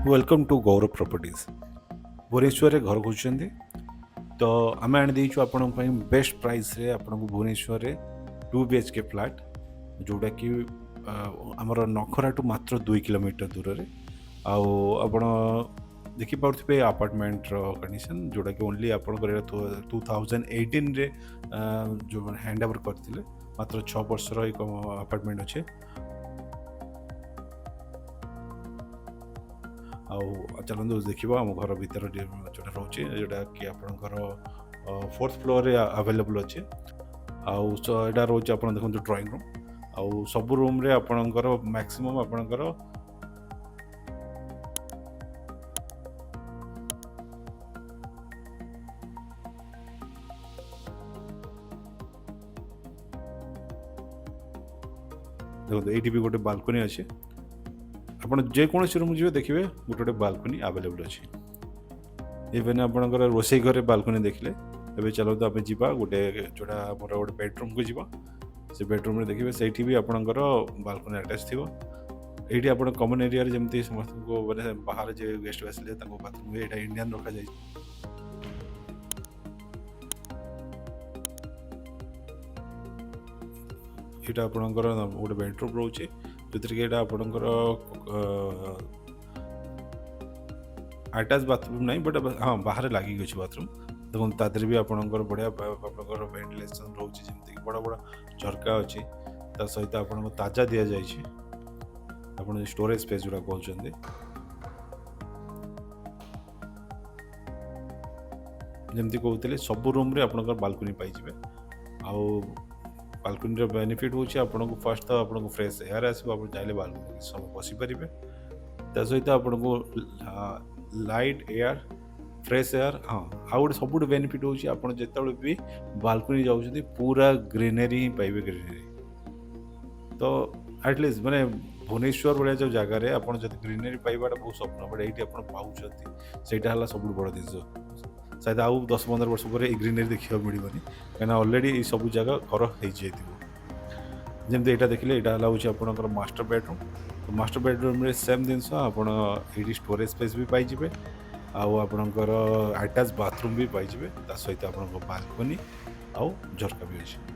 Welcome to Gaurav properties Bhubaneswar घर खोजुଛନ୍ତି तो आम आनी आपण बेस्ट प्राइस रे आपन को भुवनेश्वर 2 BHK फ्लैट जोटा कि आमर नखरा टू मात्र 2 किलोमीटर दूर रे आपण देखिपे अपार्टमेंट कंडीशन जोटा कि ओनली आप 2018 रे जो हैंड ओवर करते मात्र 6 वर्षर एक अपार्टमेंट अच्छे चलते देखा आम घर भर जोटा रोचे जोटा कि आपंकर 4th फ्लोर अवेलेबल अच्छे आईटा रोचे आप देखो ड्राइंग रूम आउ सब रूम रे आपणकर मैक्सिमम आपणकर देखो ये भी गोटे बालकनी अच्छे आप जेकोसी रूम जी देखिए गोटे गोटे बालकनी आवेलेबल अच्छे इवेन आपंकर रोसई घर बालकनी देखले एवं चलते आम जा गोटे जोटा मोर गोटे बेडरूम को जीवा से बेडरूम देखिए से भी आपंकर बालकनी अटैच थी ये आप कमन एरिया जमी समस्त को मैंने बाहर जो गेस्ट आसिले बाथरूम ये इंडियन रखा जाए ये आपंकर गोटे बेडरूम रोचे जो कि आपंकर अटैच बाथरूम नहीं बट हाँ बाहर लगी अच्छे बाथरूम देखो तादर भी आपंकर बढ़िया आपंकर वेंटिलेशन रोचे जमीक बड़ा बड़ा झरका अच्छी ता सहित आपको ताजा दि जाए आप स्टोरेज स्पेस जोड़ा कहते जमती कहते सब रूम रे आपंकर बालकनी पाइबे आउ बालकनी बेनिफिट होची आपको फर्स्ट तो आपको फ्रेश एयर आसो आप चाहिए बालकनी सब बसीपारे ता सहित आपको लाइट एयर फ्रेश एयर हाँ आउ गोटे सब बेनिफिट होची आप जिते भी बालकनी जाऊँ पूरा ग्रीनरी ही पाइबे ग्रीनरी तो एटलिस्ट मैंने भुवनेश्वर भाया जो जगार आप ग्रीनरी पाइबा बहुत स्वप्न बट ये आपटा सब बड़ जिन शायद आउ 10-15 वर्ष पर ग्रीनरी देखा मिलनी कहीं अलरेडी सब जगह घर हो जमी यहाँ देखिए यहाँ हूँ आपंकर मास्टर बेडरूम तो मास्टर बेडरूम रे सेम जिनस आप स्टोरेज स्पेस भी पाइबे आपणकर अटैच बाथरूम भी पाइबे सहित आप बालकनी आउ झरका भी अच्छे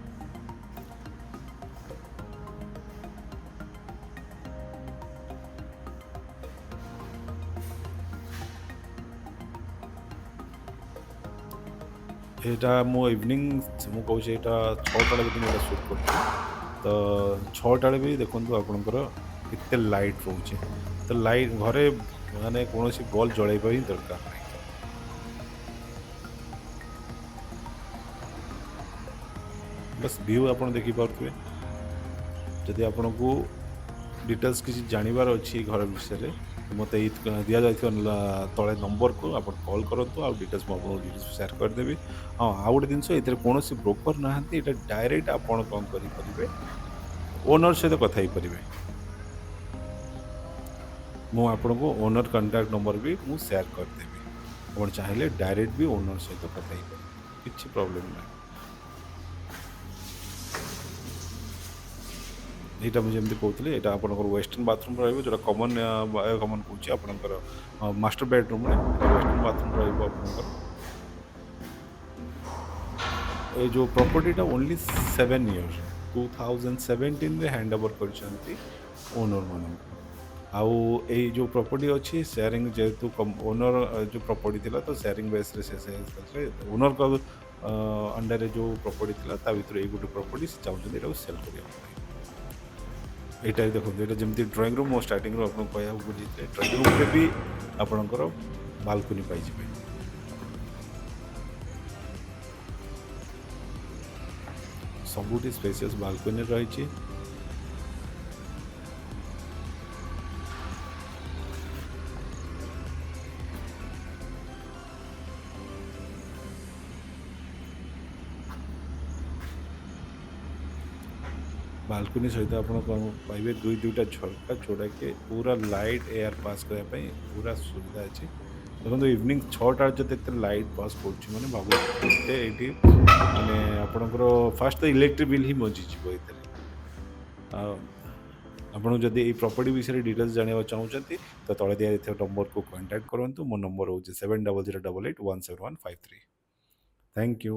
यहाँ मो इवनिंग मुझे कहूँ यहाँ 6टा दिन सुट कर तो 6टा भी देखो आपंकर इतने लाइट रोचे तो लाइट घरे माने कौन सी बल्ब जलैबा ही दरकार नहीं बस व्यू आप देखिपे जदि आपन को डिटेल्स किसी जानवर अच्छी घर विषय मत दि जा तले नंबर को आप कॉल करूँ आ डिटेल्स मुझे सेयार करदेवी हाँ आउ गोटे जिन ये कौन ब्रोकर ना डायरेक्ट आपड़ कौन करेंगे ओनर सहित कथा पारे मुझे को ओनर कंटाक्ट नंबर भी मुझे सेयार करदेवी आप चाहिए डायरेक्ट भी ओनर सहित कथा किसी प्रॉब्लम ना यहाँ मुझे जमी कहते यहाँ आप वेस्टर्न बाथरूम रही जो कमन कमन कौच आपंकर मास्टर बेडरूम वेस्टर्न बाथरूम रहा ये जो प्रॉपर्टीटा ओनली 7 years 2017 रे हैंड ओवर कर ओनर मान आउ ये जो प्रॉपर्टी अच्छी शेयरिंग जेहेतु ओनर जो प्रॉपर्टी थिला तो शेयरिंग बेस रे ओनर का अंडर जो प्रॉपर्टी थिला ता भीतर ये गोटे प्रॉपर्टी से चाहते हैं सेल करने यहाँ देखो ये जमी ड्राइंग रूम और स्टार्टिंग रू आपको कह बुझे ड्राइंग रूम भी आपंकर बालकनी पाइबे सबुठी स्पेसियस बालकनी रही बालकनी सहित आप पाइबे दुईटा झरका जोड़ा कि पूरा लाइट एयर पास करने पूरा सुविधा अच्छे देखो इवनिंग 6टा जो लाइट पास कर भाव ये मानने आपंकर फास्ट तो इलेक्ट्रिक बिल ही मजीज ये ଆପଣଙ୍କୁ ଯଦି ଏଇ ପ୍ରପର୍ଟି ବିଷୟରେ ଡିଟେଲ୍ସ ଜାଣିବାକୁ ଚାହୁଁଛନ୍ତି ତ ତଳେ ଦିଆଯାଇଥିବା ନମ୍ବରକୁ କଣ୍ଟାକ୍ଟ କରନ୍ତୁ। ମୋ ନମ୍ବର ହେଉଛି 7008881715 ଥ୍ୟାଙ୍କ ୟୁ।